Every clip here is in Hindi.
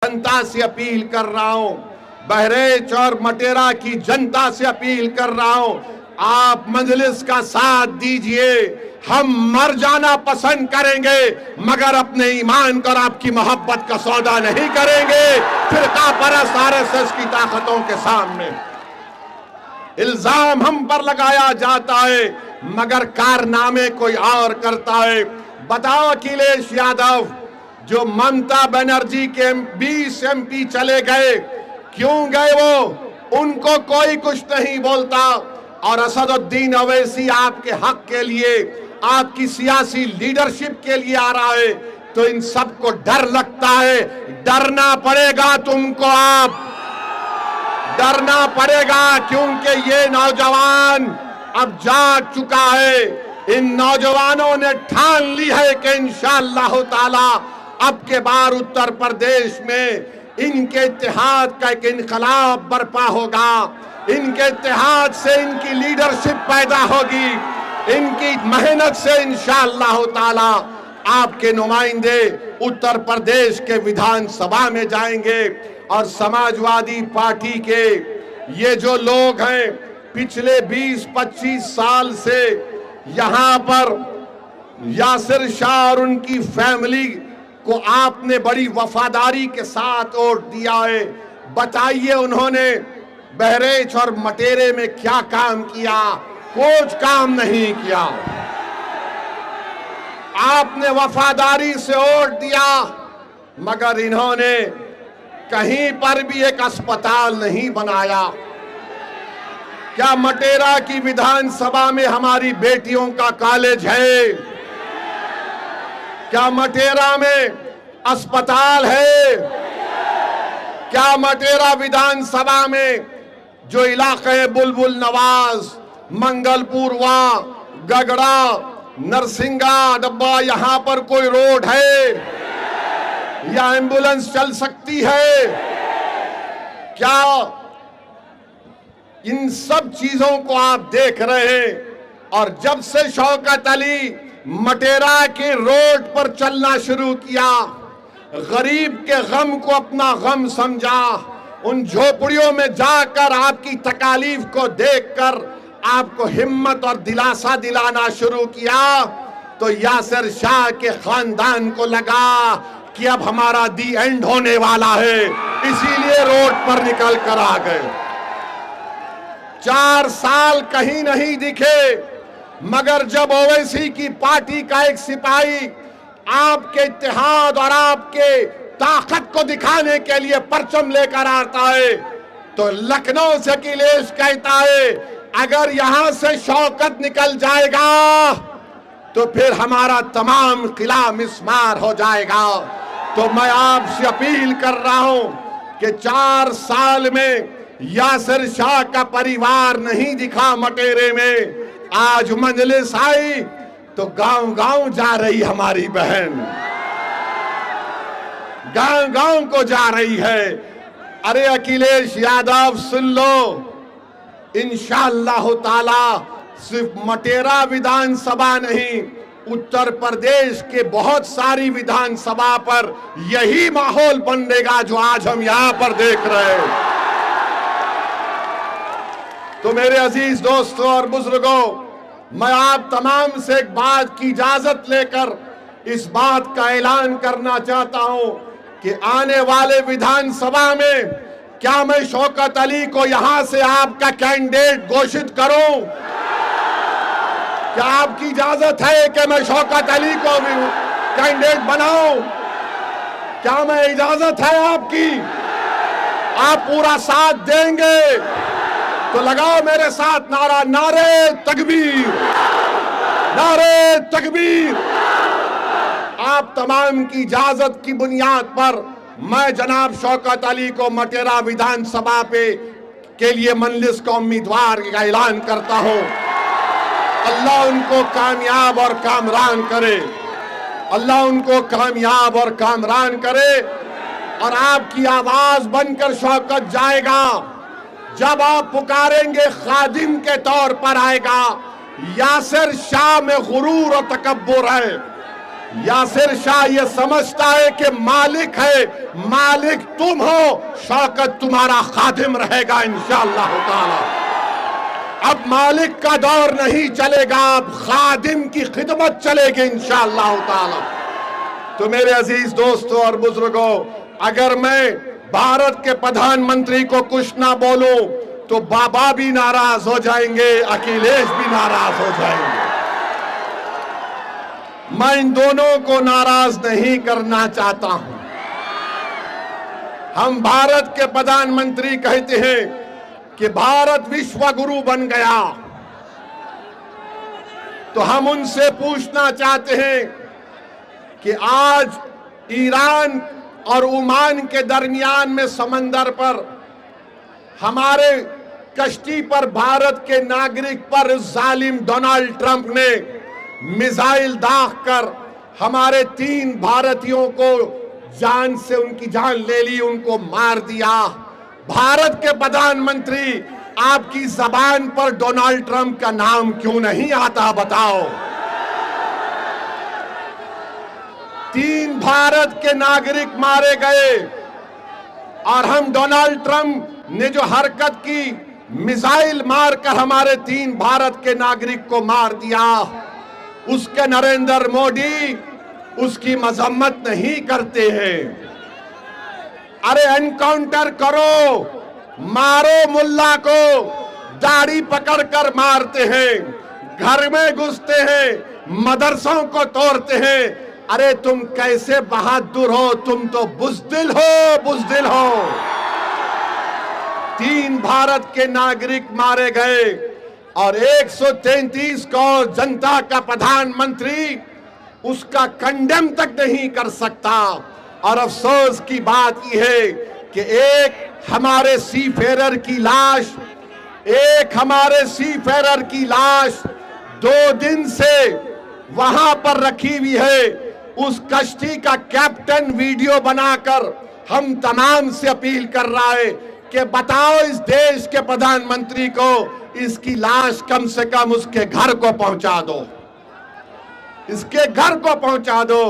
जनता से अपील कर रहा हूं, बहरेच और मटेरा की जनता से अपील कर रहा हूं, आप मजलिस का साथ दीजिए। हम मर जाना पसंद करेंगे मगर अपने ईमान और आपकी मोहब्बत का सौदा नहीं करेंगे फिरका परस्त आरएसएस की ताकतों के सामने। इल्जाम हम पर लगाया जाता है मगर कारनामे कोई और करता है। बताओ अखिलेश यादव जो ममता बनर्जी के 20 MP चले गए, क्यों गए वो? उनको कोई कुछ नहीं बोलता। और असदुद्दीन ओवैसी आपके हक के लिए, आपकी सियासी लीडरशिप के लिए आ रहा है तो इन सबको डर लगता है। डरना पड़ेगा तुमको, आप डरना पड़ेगा क्योंकि ये नौजवान अब जाग चुका है। इन नौजवानों ने ठान ली है कि इंशाअल्लाह ताला अब के बार उत्तर प्रदेश में इनके इत्तेहाद का एक इनकलाब बर्पा होगा। इनके इत्तेहाद से इनकी लीडरशिप पैदा होगी, इनकी मेहनत से इंशाअल्लाह ताला आपके नुमाइंदे उत्तर प्रदेश के विधानसभा में जाएंगे। और समाजवादी पार्टी के ये जो लोग हैं पिछले 20-25 साल से यहां पर यासिर शाह और उनकी फैमिली को आपने बड़ी वफादारी के साथ वोट दिया है। बताइए उन्होंने बहरेच और मटेरे में क्या काम किया? कुछ काम नहीं किया। आपने वफादारी से वोट दिया मगर इन्होंने कहीं पर भी एक अस्पताल नहीं बनाया। क्या मटेरा की विधानसभा में हमारी बेटियों का कॉलेज है? क्या मटेरा में अस्पताल है? क्या मटेरा विधानसभा में जो इलाके बुलबुल नवाज, मंगलपुरवा, गगड़ा, नरसिंगा डब्बा, यहां पर कोई रोड है या एम्बुलेंस चल सकती है? क्या इन सब चीजों को आप देख रहे हैं? और जब से शौकत अली मटेरा के रोड पर चलना शुरू किया, गरीब के गम को अपना गम समझा, उन झोपड़ियों में जाकर आपकी तकालीफ को देखकर आपको हिम्मत और दिलासा दिलाना शुरू किया, तो यासिर शाह के खानदान को लगा कि अब हमारा दी एंड होने वाला है, इसीलिए रोड पर निकल कर आ गए। 4 साल कहीं नहीं दिखे मगर जब ओवैसी की पार्टी का एक सिपाही आपके इत्तेहाद और आपके ताकत को दिखाने के लिए परचम लेकर आता है तो लखनऊ से अखिलेश कहता है अगर यहां से शौकत निकल जाएगा तो फिर हमारा तमाम किला मिस्मार हो जाएगा। तो मैं आपसे अपील कर रहा हूं कि 4 साल में यासिर शाह का परिवार नहीं दिखा मटेरे में, आज मजलिस आई तो गांव गांव जा रही हमारी बहन, गांव गांव को जा रही है। अरे अखिलेश यादव सुन लो, इंशाअल्लाह ताला सिर्फ मटेरा विधानसभा नहीं, उत्तर प्रदेश के बहुत सारी विधानसभा पर यही माहौल बनेगा जो आज हम यहां पर देख रहे हैं। तो मेरे अजीज दोस्तों और बुजुर्गों, मैं आप तमाम से एक बात की इजाजत लेकर इस बात का ऐलान करना चाहता हूं कि आने वाले विधानसभा में क्या मैं शौकत अली को यहां से आपका कैंडिडेट घोषित करूं? क्या आपकी इजाजत है कि मैं शौकत अली को भी कैंडिडेट बनाऊं? क्या मैं इजाजत है आपकी? आप पूरा साथ देंगे तो लगाओ मेरे साथ नारा, नारे तकबीर, नारे तकबीर। आप तमाम की इजाजत की बुनियाद पर मैं जनाब शौकत अली को मटेरा विधानसभा पे के लिए मजलिस का उम्मीदवार का ऐलान करता हूं। अल्लाह उनको कामयाब और कामरान करे, अल्लाह उनको कामयाब और कामरान करे। और आपकी आवाज बनकर शौकत जाएगा, जब आप पुकारेंगे खादिम के तौर पर आएगा। यासिर शाह में गुरूर और तकब्बुर है, यासिर शाह ये समझता है कि मालिक है, मालिक तुम हो, शौकत तुम्हारा खादिम रहेगा इंशाअल्लाह ताला। अब मालिक का दौर नहीं चलेगा, अब खादिम की खिदमत चलेगी इंशाअल्लाह ताला। तो मेरे अजीज दोस्तों और बुजुर्गों, अगर मैं भारत के प्रधानमंत्री को कुछ ना बोलूं तो बाबा भी नाराज हो जाएंगे, अखिलेश भी नाराज हो जाएंगे। मैं इन दोनों को नाराज नहीं करना चाहता हूं। हम भारत के प्रधानमंत्री कहते हैं कि भारत विश्व गुरु बन गया, तो हम उनसे पूछना चाहते हैं कि आज ईरान और ओमान के दरमियान में समंदर पर हमारे कश्ती पर भारत के नागरिक पर जालिम डोनाल्ड ट्रंप ने मिसाइल दागकर हमारे 3 भारतीयों को जान से उनकी जान ले ली, उनको मार दिया। भारत के प्रधानमंत्री, आपकी जबान पर डोनाल्ड ट्रंप का नाम क्यों नहीं आता, बताओ। 3 भारत के नागरिक मारे गए और हम डोनाल्ड ट्रंप ने जो हरकत की, मिसाइल मारकर हमारे 3 भारत के नागरिक को मार दिया, उसके नरेंद्र मोदी उसकी मजम्मत नहीं करते हैं। अरे एनकाउंटर करो, मारो मुल्ला को, दाढ़ी पकड़कर मारते हैं, घर में घुसते हैं, मदरसों को तोड़ते हैं। अरे तुम कैसे बहादुर हो, तुम तो बुज़दिल हो, बुज़दिल हो। 3 भारत के नागरिक मारे गए और 133 करोड़ जनता का प्रधानमंत्री उसका कंडेम तक नहीं कर सकता। और अफसोस की बात यह है कि एक हमारे सीफेरर की लाश, एक हमारे सीफेरर की लाश 2 दिन से वहां पर रखी हुई है। उस कश्ती का कैप्टन वीडियो बनाकर हम तमाम से अपील कर रहा है कि बताओ इस देश के प्रधानमंत्री को, इसकी लाश कम से कम उसके घर को पहुंचा दो, इसके घर को पहुंचा दो।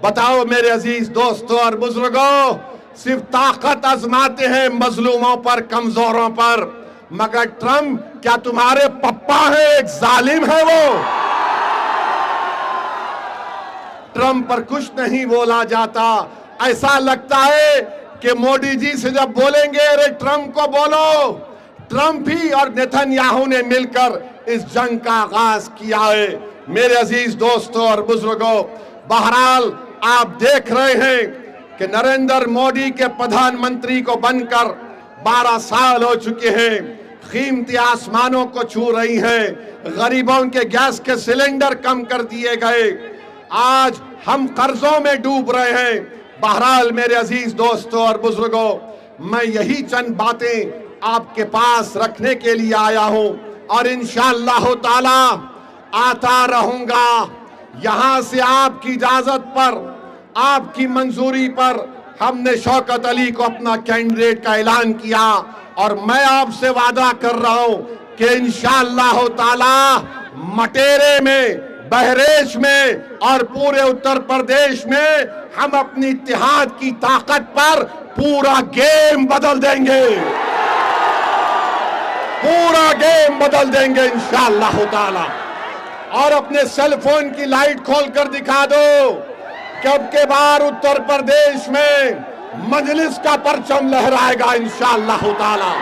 बताओ मेरे अजीज दोस्तों और बुजुर्गों, सिर्फ ताकत आजमाते हैं मजलूमों पर, कमजोरों पर, मगर ट्रंप क्या तुम्हारे पप्पा है? एक जालिम है वो। ट्रंप पर कुछ नहीं बोला जाता। ऐसा लगता है कि मोदी जी से जब बोलेंगे अरे ट्रंप को बोलो, ट्रंप ही और नेतन्याहू ने मिलकर इस जंग का आगाज किया है। मेरे अजीज दोस्तों और बुजुर्गों, बहरहाल आप देख रहे हैं कि नरेंद्र मोदी के प्रधानमंत्री को बनकर 12 साल हो चुके हैं। कीमती आसमानों को छू रही हैं, गरीबों के गैस के सिलेंडर कम कर दिए गए, आज हम कर्जों में डूब रहे हैं। बहरहाल मेरे अजीज दोस्तों और बुजुर्गों, मैं यही चंद बातें आपके पास रखने के लिए आया हूं और इंशाअल्लाह ताला आता रहूंगा। यहां से आपकी इजाजत पर, आपकी मंजूरी पर हमने शौकत अली को अपना कैंडिडेट का ऐलान किया और मैं आपसे वादा कर रहा हूं कि इंशाअल्लाह ताला मटेरे में, बहरेच में और पूरे उत्तर प्रदेश में हम अपनी इत्तेहाद की ताकत पर पूरा गेम बदल देंगे, पूरा गेम बदल देंगे इंशाअल्लाह ताला। और अपने सेल फोन की लाइट खोलकर दिखा दो कि अब के बार उत्तर प्रदेश में मजलिस का परचम लहराएगा इंशाअल्लाह ताला।